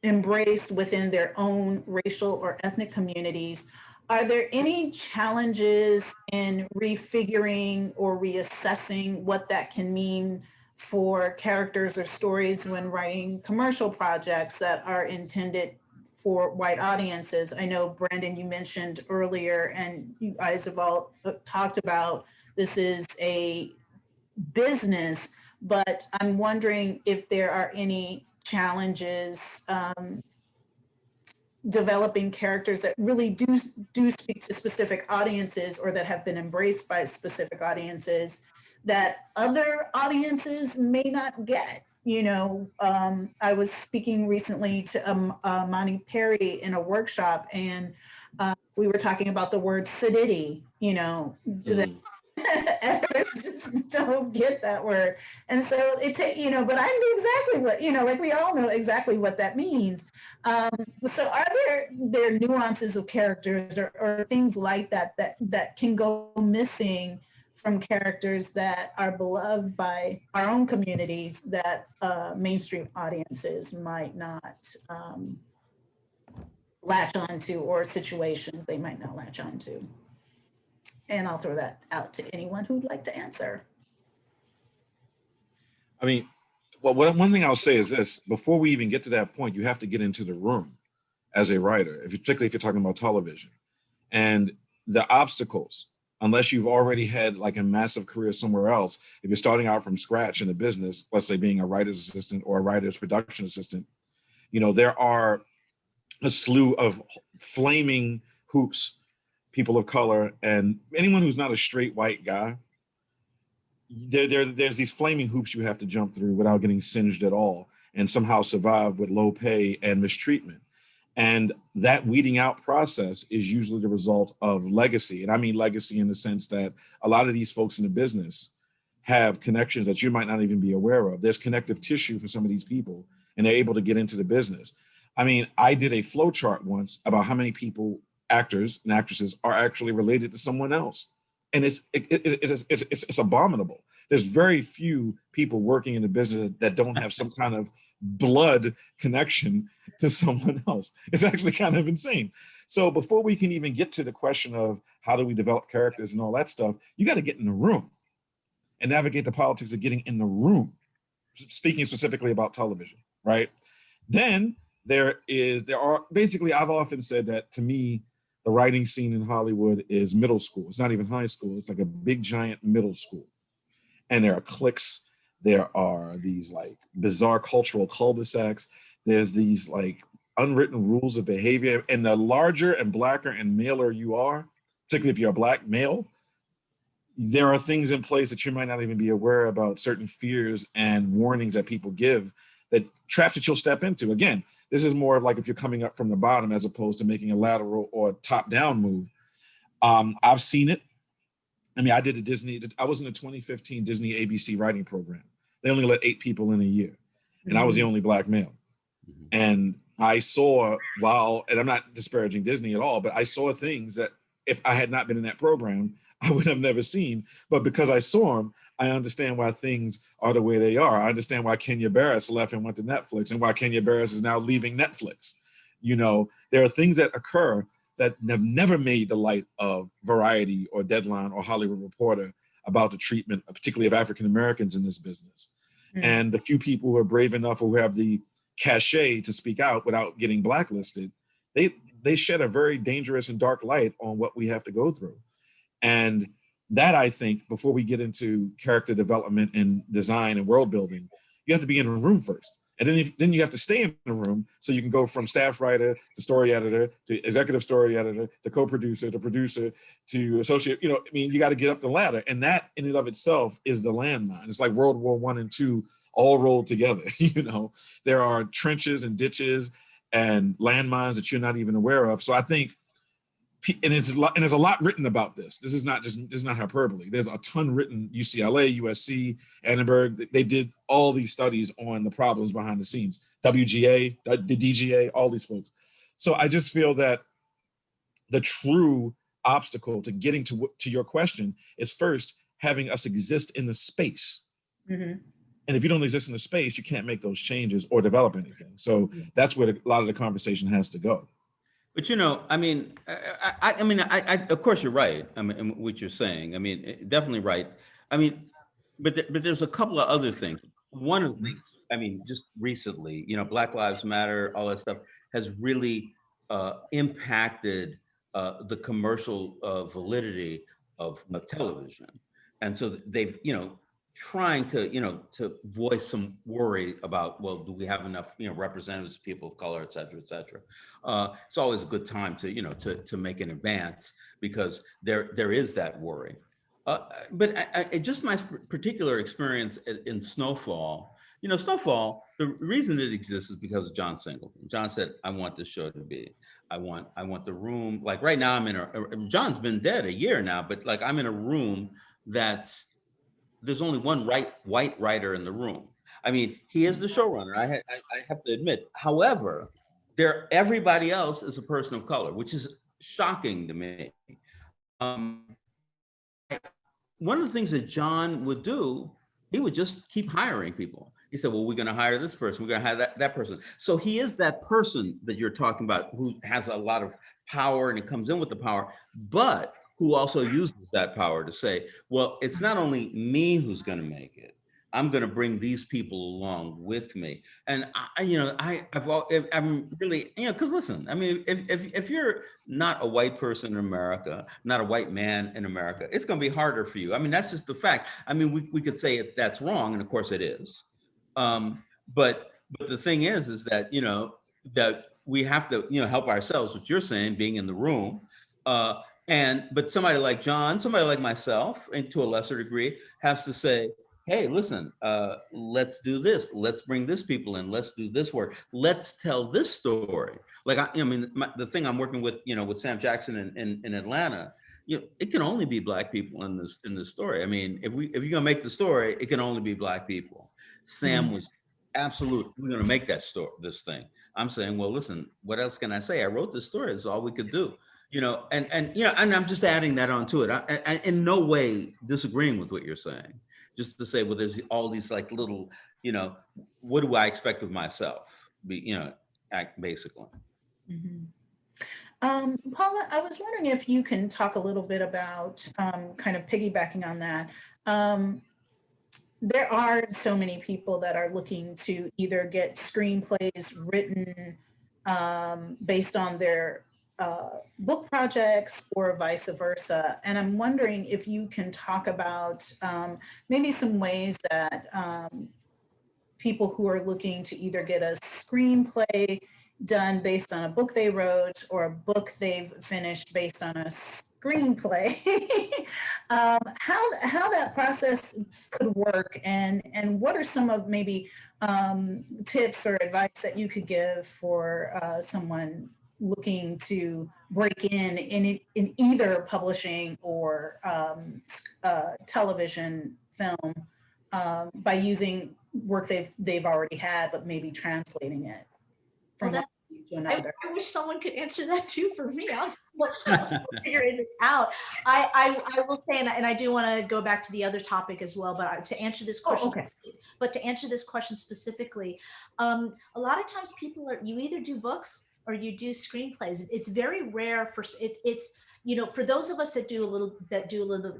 embraced within their own racial or ethnic communities. Are there any challenges in refiguring or reassessing what that can mean for characters or stories when writing commercial projects that are intended for white audiences? I know, Brandon, you mentioned earlier, and you guys have all talked about this is a business, but I'm wondering if there are any challenges developing characters that really do speak to specific audiences or that have been embraced by specific audiences that other audiences may not get. I was speaking recently to Monty Perry in a workshop, and we were talking about the word sedity, that others just don't get that word. And so but I knew exactly what, like we all know exactly what that means. So are there nuances of characters or things like that can go missing from characters that are beloved by our own communities that mainstream audiences might not latch onto, or situations they might not latch onto? And I'll throw that out to anyone who'd like to answer. One thing I'll say is this: before we even get to that point, you have to get into the room as a writer, particularly if you're talking about television, and the obstacles. Unless you've already had like a massive career somewhere else, if you're starting out from scratch in a business, let's say being a writer's assistant or a writer's production assistant, there are a slew of flaming hoops, people of color, and anyone who's not a straight white guy. There's these flaming hoops you have to jump through without getting singed at all, and somehow survive with low pay and mistreatment. And that weeding out process is usually the result of legacy. And I mean legacy in the sense that a lot of these folks in the business have connections that you might not even be aware of. There's connective tissue for some of these people, and they're able to get into the business. I did a flow chart once about how many people, actors and actresses, are actually related to someone else. And it's abominable. There's very few people working in the business that don't have some kind of blood connection to someone else. It's actually kind of insane. So before we can even get to the question of how do we develop characters and all that stuff, you got to get in the room and navigate the politics of getting in the room, speaking specifically about television, right? Then there are basically, I've often said that to me, the writing scene in Hollywood is middle school. It's not even high school. It's like a big giant middle school. And there are cliques. There are these like bizarre cultural cul-de-sacs. There's these like unwritten rules of behavior. And the larger and blacker and maler you are, particularly if you're a black male, there are things in place that you might not even be aware about, certain fears and warnings that people give, that traps that you'll step into. Again, this is more of like if you're coming up from the bottom as opposed to making a lateral or top-down move. I've seen it. I mean, I was in the 2015 Disney ABC writing program. They only let 8 people in a year. And I was the only black male. And I saw, and I'm not disparaging Disney at all, but I saw things that if I had not been in that program, I would have never seen. But because I saw them, I understand why things are the way they are. I understand why Kenya Barris left and went to Netflix, and why Kenya Barris is now leaving Netflix. You know, there are things that occur that have never made the light of Variety or Deadline or Hollywood Reporter about the treatment, particularly of African Americans in this business. And the few people who are brave enough or who have the cachet to speak out without getting blacklisted, they shed a very dangerous and dark light on what we have to go through. And that, I think, before we get into character development and design and world building, you have to be in a room first. And then you have to stay in the room so you can go from staff writer to story editor to executive story editor to co-producer to producer to associate. You know, I mean, you got to get up the ladder. And that in and of itself is the landmine. It's like World War I and II all rolled together. You know, there are trenches and ditches and landmines that you're not even aware of. So I think, and there's a lot written about this. This is not hyperbole. There's a ton written. UCLA, USC, Edinburgh. They did all these studies on the problems behind the scenes. WGA, the DGA, all these folks. So I just feel that the true obstacle to getting to your question is first having us exist in the space. And if you don't exist in the space, you can't make those changes or develop anything. So that's where a lot of the conversation has to go. But, you know, I mean, I of course you're right. I mean, what you're saying, I mean, definitely right. I mean, but there's a couple of other things. One of the things, I mean, just recently, you know, Black Lives Matter, all that stuff has really impacted the commercial validity of television. And so they've, you know, trying to, you know, to voice some worry about, well, do we have enough, you know, representatives of people of color, et cetera, et cetera. It's always a good time to, you know, to make an advance, because there is that worry. But just my particular experience in Snowfall, you know, Snowfall, the reason it exists is because of John Singleton. John said, I want this show to be, I want the room, like right now I'm in John's been dead a year now, but like I'm in a room there's only one white writer in the room. I mean, he is the showrunner, I have to admit. However, everybody else is a person of color, which is shocking to me. One of the things that John would do, he would just keep hiring people. He said, well, we're going to hire this person, we're going to hire that person. So he is that person that you're talking about who has a lot of power, and it comes in with the power, but who also uses that power to say, well, it's not only me who's going to make it, I'm going to bring these people along with me. And I'm really, you know, because listen, I mean, if you're not a white person in America, not a white man in America, it's going to be harder for you. I mean, that's just the fact. I mean, we could say that's wrong, and of course it is. But the thing is that, you know, that we have to, you know, help ourselves, what you're saying, being in the room. But somebody like John, somebody like myself, and to a lesser degree, has to say, hey, listen, let's do this. Let's bring this people in. Let's do this work. Let's tell this story. Like, I mean, the thing I'm working with, you know, with Sam Jackson in Atlanta, you know, it can only be Black people in this story. I mean, if you're gonna make the story, it can only be Black people. Sam was absolute. We're gonna make that story, this thing. I'm saying, well, listen, what else can I say? I wrote this story. It's all we could do. You know, and you know, and I'm just adding that onto it. I in no way disagreeing with what you're saying. Just to say, well, there's all these like little, you know, what do I expect of myself? Basically. Paula, I was wondering if you can talk a little bit about kind of piggybacking on that. There are so many people that are looking to either get screenplays written based on their book projects or vice versa. And I'm wondering if you can talk about maybe some ways that people who are looking to either get a screenplay done based on a book they wrote or a book they've finished based on a screenplay, how that process could work, and what are some of maybe tips or advice that you could give for someone looking to break in either publishing or television film by using work they've already had, but maybe translating it from Well, one to another. I wish someone could answer that too for me. I'm still figuring this out. I will say, and I do want to go back to the other topic as well, but to answer this question, okay. but to answer this question specifically, a lot of times you either do books or you do screenplays. It's very rare for it's you know, for those of us that do a little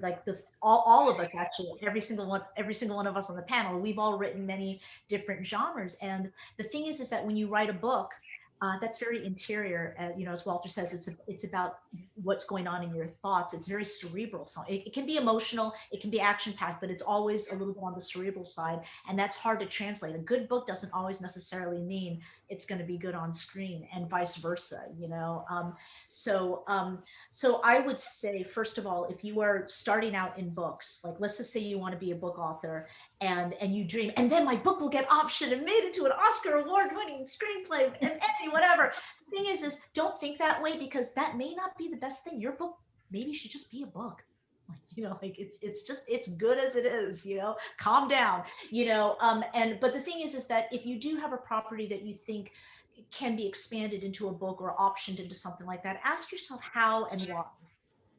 like all of us actually, every single one of us on the panel, we've all written many different genres. And the thing is that when you write a book, that's very interior. You know, as Walter says, it's about what's going on in your thoughts. It's very cerebral. So it can be emotional, it can be action packed, but it's always a little bit on the cerebral side. And that's hard to translate. A good book doesn't always necessarily mean it's going to be good on screen, and vice versa, you know? So I would say, first of all, if you are starting out in books, like let's just say you want to be a book author and you dream, and then my book will get optioned and made into an Oscar award-winning screenplay and Emmy, whatever. The thing is don't think that way, because that may not be the best thing. Your book maybe should just be a book. Like, you know, like it's good as it is, you know, calm down, you know, but the thing is that if you do have a property that you think can be expanded into a book or optioned into something like that, ask yourself how and why.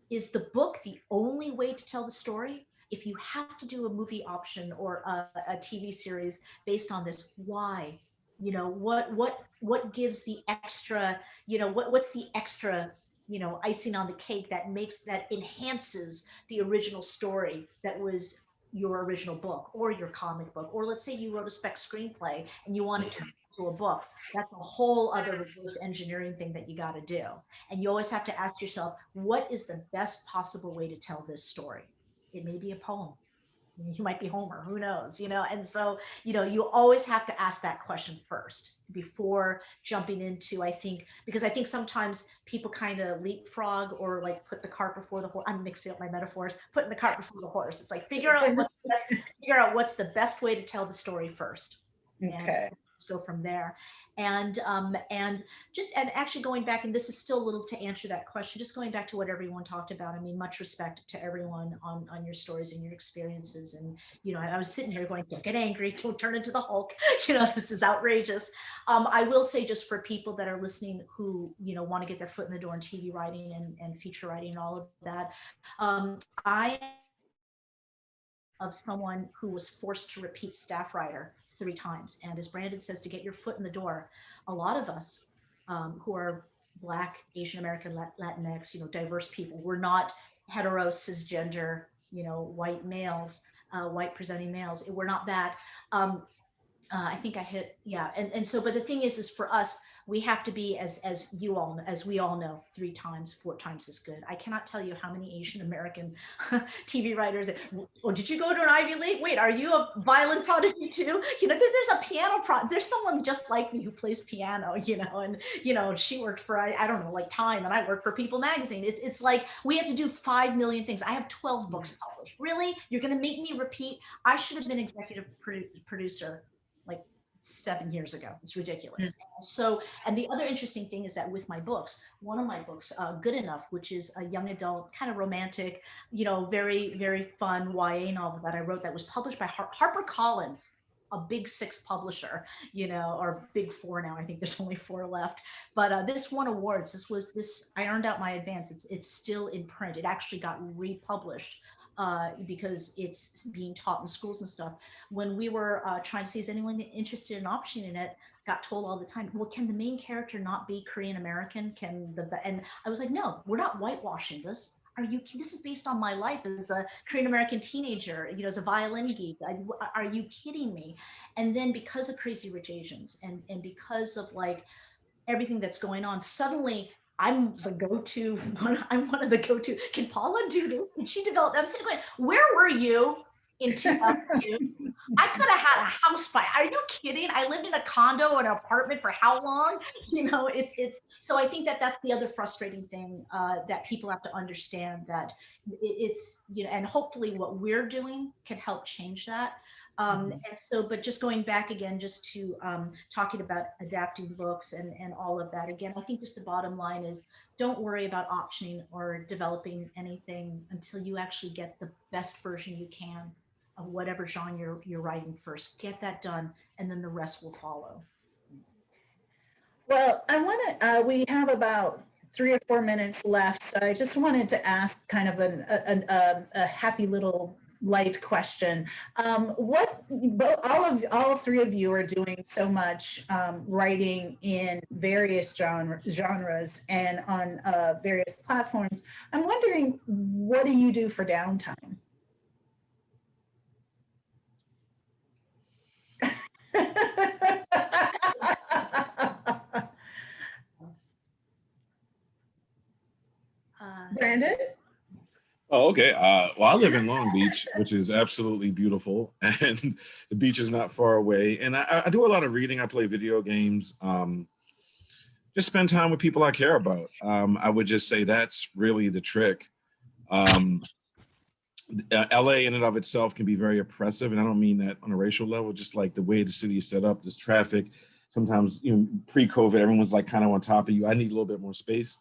Is the book the only way to tell the story? If you have to do a movie option or a TV series based on this, why? You know, what gives the extra, you know, what's the extra, you know, icing on the cake that enhances the original story that was your original book or your comic book? Or let's say you wrote a spec screenplay and you want to turn it into a book. That's a whole other reverse engineering thing that you got to do. And you always have to ask yourself, what is the best possible way to tell this story? It may be a poem. You might be Homer, who knows, you know? And so, you know, you always have to ask that question first before jumping into, I think, because I think sometimes people kind of leapfrog or like put the cart before the horse. I'm mixing up my metaphors, putting the cart before the horse. It's like, figure out what's the best way to tell the story first. Okay. And go from there. And actually going back, and this is still a little to answer that question, just going back to what everyone talked about. I mean, much respect to everyone on your stories and your experiences. And, you know, I was sitting here going, don't get angry, don't turn into the Hulk. You know, this is outrageous. I will say, just for people that are listening who, you know, want to get their foot in the door in TV writing and feature writing and all of that. I of someone who was forced to repeat staff writer 3 times. And as Brandon says, to get your foot in the door, a lot of us who are Black, Asian American, Latinx, you know, diverse people, we're not hetero, cisgender, you know, white males, white presenting males. We're not that. I think I hit, yeah. And so, but the thing is for us, we have to be, as we all know, 3 times, 4 times is good. I cannot tell you how many Asian American TV writers, oh, did you go to an Ivy League? Wait, are you a violin prodigy too? You know, there's a piano there's someone just like me who plays piano, you know, and, you know, she worked for, I don't know, like Time, and I work for People Magazine. It's like, we have to do 5 million things. I have 12 books published. Really? You're going to make me repeat? I should have been executive producer like 7 years ago. It's ridiculous. So, and the other interesting thing is that with my books, one of my books, Good Enough, which is a young adult, kind of romantic, you know, very, very fun YA novel that I wrote that was published by HarperCollins, a big 6 publisher, you know, or big 4 now. I think there's only 4 left. But this won awards. I earned out my advance. It's still in print. It actually got republished. Because it's being taught in schools and stuff. When we were trying to see, is anyone interested in optioning it, got told all the time, well, can the main character not be Korean American? And I was like, no, we're not whitewashing this. This is based on my life as a Korean American teenager, you know, as a violin geek. Are you kidding me? And then because of Crazy Rich Asians and because of like, everything that's going on, suddenly I'm the go-to, I'm one of the go-to. Can Paula do this? Can she develop? I'm sitting going, where were you in 2002? I could have had a house by. Are you kidding? I lived in a condo or an apartment for how long? It's. So I think that that's the other frustrating thing that people have to understand, that it's, and hopefully what we're doing can help change that. And so, but just going back again, just to talking about adapting books and all of that, again, I think just the bottom line is, don't worry about optioning or developing anything until you actually get the best version you can of whatever genre you're writing first. Get that done, and then the rest will follow. Well, I want to, we have about 3 or 4 minutes left. So I just wanted to ask kind of a happy little light question. All three of you are doing so much writing in various genres and on various platforms. I'm wondering, what do you do for downtime? Brandon? Oh, okay. Well, I live in Long Beach, which is absolutely beautiful, and the beach is not far away. And I do a lot of reading. I play video games. Just spend time with people I care about. I would just say that's really the trick. LA in and of itself can be very oppressive, and I don't mean that on a racial level. Just like the way the city is set up, this traffic. Sometimes, pre-COVID, everyone's like kind of on top of you. I need a little bit more space.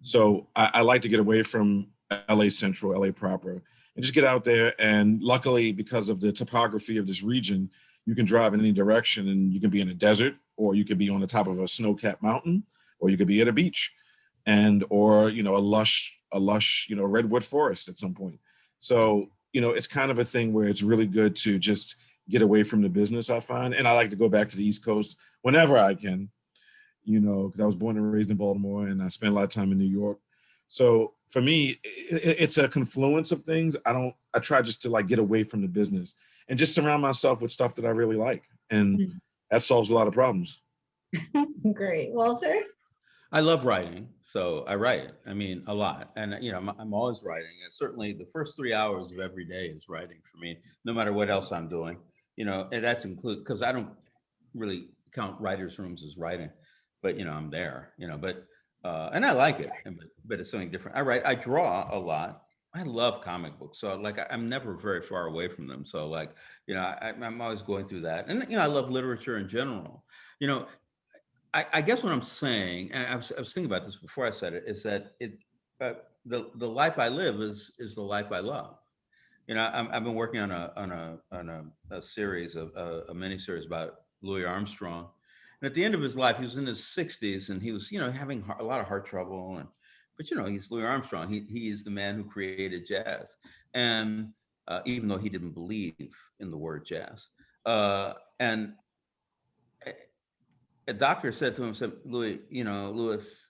So I like to get away from LA Central, LA proper, and just get out there. And luckily, because of the topography of this region, you can drive in any direction, and you can be in a desert, or you could be on the top of a snow-capped mountain, or you could be at a beach, or a lush redwood forest at some point. So it's kind of a thing where it's really good to just get away from the business, I find. And I like to go back to the East Coast whenever I can, because I was born and raised in Baltimore, and I spent a lot of time in New York. So for me, it's a confluence of things. I try just to like get away from the business and just surround myself with stuff that I really like. And that solves a lot of problems. Great. Walter? I love writing, so I write. I mean, a lot, and I'm always writing. And certainly, the first 3 hours of every day is writing for me, no matter what else I'm doing. And that's included, because I don't really count writers' rooms as writing, but I'm there. But and I like it, but it's something different. I draw a lot. I love comic books, so like I'm never very far away from them. So like I'm always going through that, and I love literature in general. I guess what I'm saying, and I was thinking about this before I said it, is that the life I live is the life I love. I've been working on a series of a mini series about Louis Armstrong, and at the end of his life, he was in his 60s, and he was having a lot of heart trouble, but he's Louis Armstrong. He is the man who created jazz, and even though he didn't believe in the word jazz, and a doctor said to him, Louis, Louis,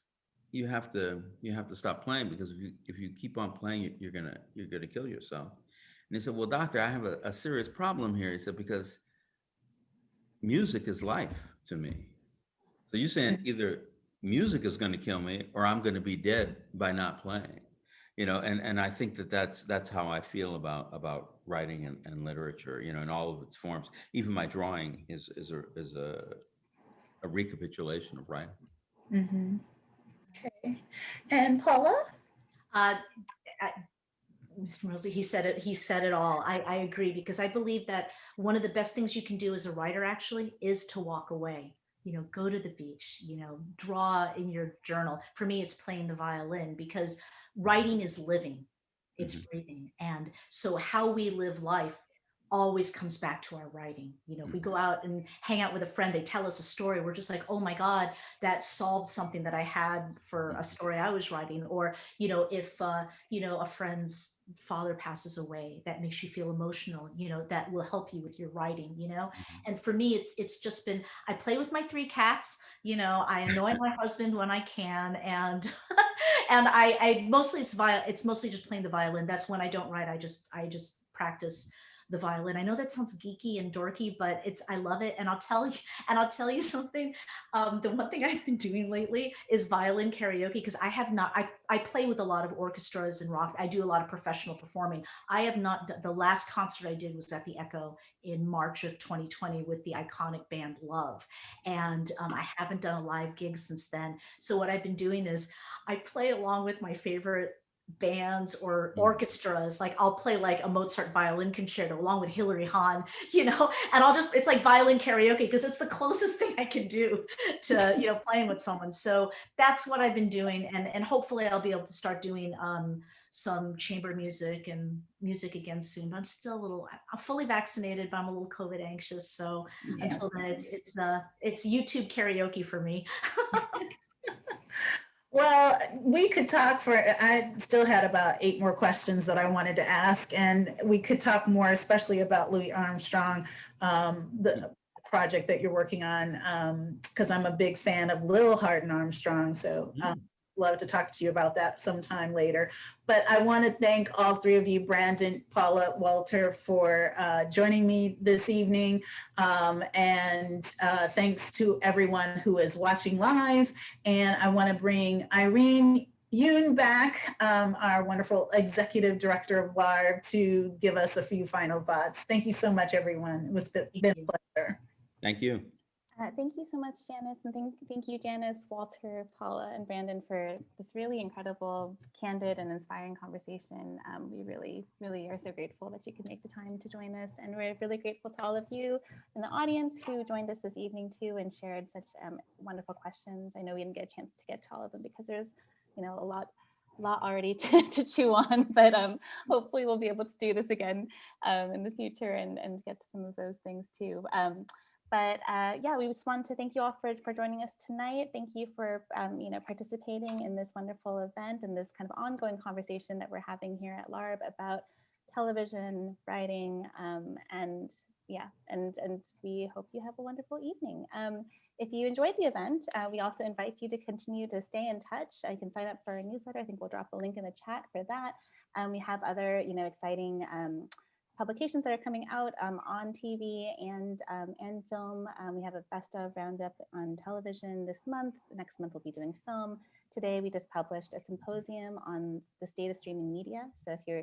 you have to stop playing, because if you keep on playing, you're gonna kill yourself. And he said, well, doctor, I have a serious problem here. He said, because music is life to me. So you're saying either music is going to kill me, or I'm going to be dead by not playing. And I think that's how I feel about writing and literature, in all of its forms. Even my drawing is a recapitulation of writing. Mm-hmm. Okay. And Paula? Mr. Mosley, he said it all. I agree, because I believe that one of the best things you can do as a writer actually is to walk away. Go to the beach, draw in your journal. For me, it's playing the violin, because writing is living, it's breathing. And so how we live life always comes back to our writing. If we go out and hang out with a friend, they tell us a story, we're just like, oh my God, that solved something that I had for a story I was writing. Or, if, a friend's father passes away, that makes you feel emotional, that will help you with your writing, And for me, it's just been, I play with my 3 cats, I annoy my husband when I can. And, and I mostly, it's mostly just playing the violin. That's when I don't write. I just practice the violin. I know that sounds geeky and dorky, but I love it. And I'll tell you something. The one thing I've been doing lately is violin karaoke, because I play with a lot of orchestras and rock. I do a lot of professional performing. I have not done, the last concert I did was at the Echo in March of 2020 with the iconic band Love. And I haven't done a live gig since then. So what I've been doing is I play along with my favorite bands or orchestras. Like I'll play like a Mozart violin concerto along with Hilary Hahn, and it's like violin karaoke, because it's the closest thing I can do to, playing with someone. So that's what I've been doing. And hopefully I'll be able to start doing some chamber music and music again soon. But I'm fully vaccinated, but I'm a little COVID anxious. So until then, it's YouTube karaoke for me. Well, we could talk I still had about 8 more questions that I wanted to ask, and we could talk more, especially about Louis Armstrong, the project that you're working on, because I'm a big fan of Lil Hart Armstrong. So love to talk to you about that sometime later. But I want to thank all 3 of you, Brandon, Paula, Walter, for joining me this evening. And thanks to everyone who is watching live. And I want to bring Irene Yoon back, our wonderful executive director of LARB, to give us a few final thoughts. Thank you so much, everyone. It was been a pleasure. Thank you. Thank you so much, Janice, and thank you, Janice, Walter, Paula, and Brandon, for this really incredible, candid, and inspiring conversation. We really, really are so grateful that you could make the time to join us, and we're really grateful to all of you in the audience who joined us this evening too and shared such wonderful questions. I know we didn't get a chance to get to all of them because there's, a lot already to chew on, but hopefully we'll be able to do this again in the future and get to some of those things too. But yeah, we just want to thank you all for joining us tonight. Thank you for participating in this wonderful event and this kind of ongoing conversation that we're having here at LARB about television, writing, and we hope you have a wonderful evening. If you enjoyed the event, we also invite you to continue to stay in touch. You can sign up for our newsletter. I think we'll drop a link in the chat for that. We have other exciting publications that are coming out on TV and film. We have a best of roundup on television this month. Next month we'll be doing film. Today we just published a symposium on the state of streaming media. So if you're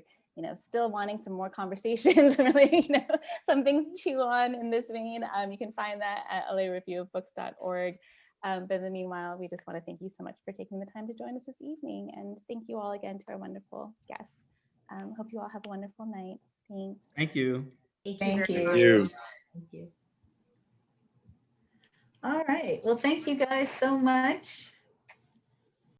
still wanting some more conversations, really some things to chew on in this vein, you can find that at lareviewofbooks.org. But in the meanwhile, we just want to thank you so much for taking the time to join us this evening, and thank you all again to our wonderful guests. Hope you all have a wonderful night. Thanks. Thank you. Thank you. Thank you. All right. Well, thank you guys so much.